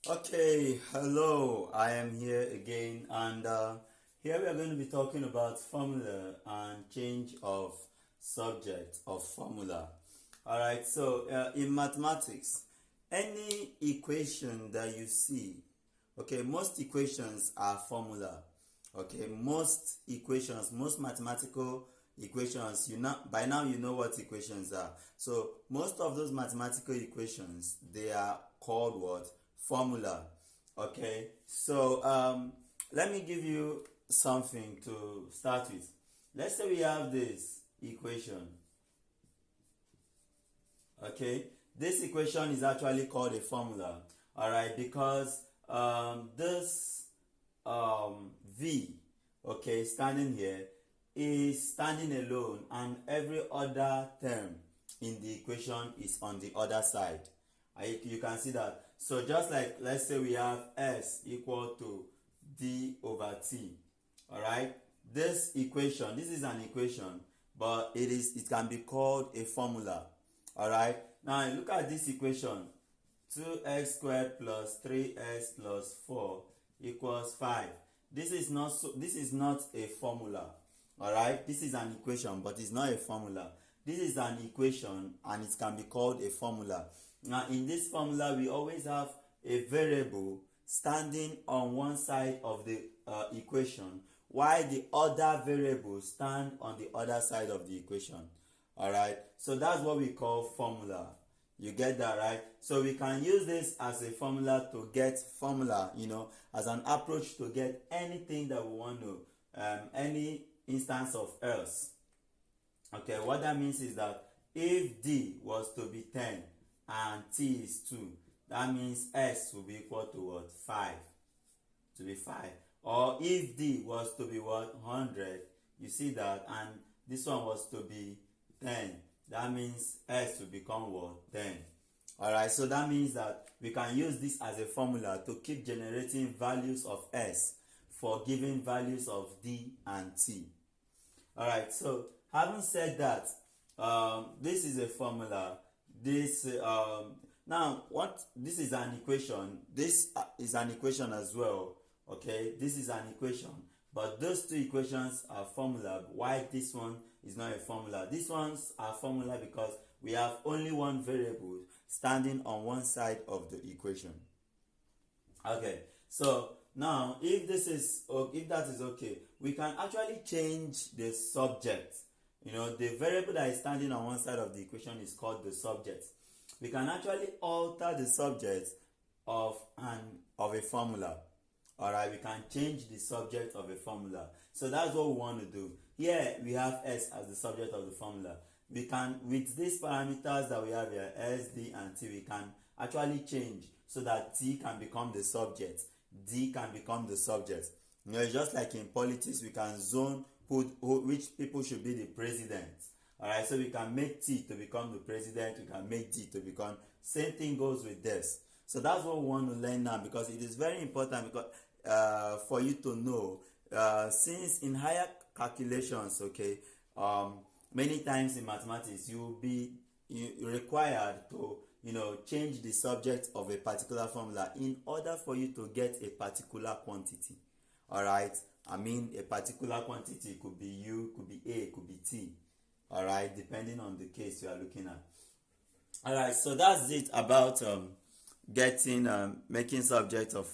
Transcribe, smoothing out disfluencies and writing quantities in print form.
Okay, hello. I am here again, and here we are going to be talking about formula and change of subject of formula. All right, so in mathematics, any equation that you see, okay, most equations are formula. Okay, most equations, most mathematical equations, by now you know what equations are. So most of those mathematical equations, they are called what? Formula. Okay, so let me give you something to start with. Let's say we have this equation. Okay, this equation is actually called a formula. All right, because this v, okay, standing here, is standing alone, and every other term in the equation is on the other side. You can see that. So just like, let's say we have s equal to d over t. All right, this equation, this is an equation, but it can be called a formula. All right, now look at this equation. 2x squared plus 3x plus 4 equals 5. This is not a formula. All right, this is an equation, but it's not a formula. This is an equation, and it can be called a formula. Now in this formula, we always have a variable standing on one side of the equation, while the other variables stand on the other side of the equation. All right, so that's what we call formula. You get that, right? So we can use this as a formula to get formula, as an approach to get anything that we want to, any instance of else. Okay, what that means is that if d was to be 10 and t is 2, that means s will be equal to what? 5. To be 5. Or if d was to be what? 100, you see that, and this one was to be 10, that means s will become what? 10. Alright, so that means that we can use this as a formula to keep generating values of s for given values of d and t. Alright, so having said that, this is a formula. This is an equation. This is an equation as well. Okay, this is an equation, but those two equations are formula. Why this one is not a formula? These ones are formula because we have only one variable standing on one side of the equation. Okay, so now if that is okay, we can actually change the subject. The variable that is standing on one side of the equation is called the subject. We can actually alter the subject of a formula. Alright, we can change the subject of a formula. So that's what we want to do. Here we have s as the subject of the formula. We can, with these parameters that we have here, s, d, and t, we can actually change so that t can become the subject, d can become the subject. It's just like in politics, we can zone which people should be the president. Alright, so we can make t to become the president, we can make d to become. Same thing goes with this. So that's what we want to learn now, because it is very important, because for you to know, since in higher calculations, okay, many times in mathematics you will be required to change the subject of a particular formula in order for you to get a particular quantity. All right, I mean, a particular quantity could be u, could be a, could be t. All right, depending on the case you are looking at. All right, so that's it about making subject of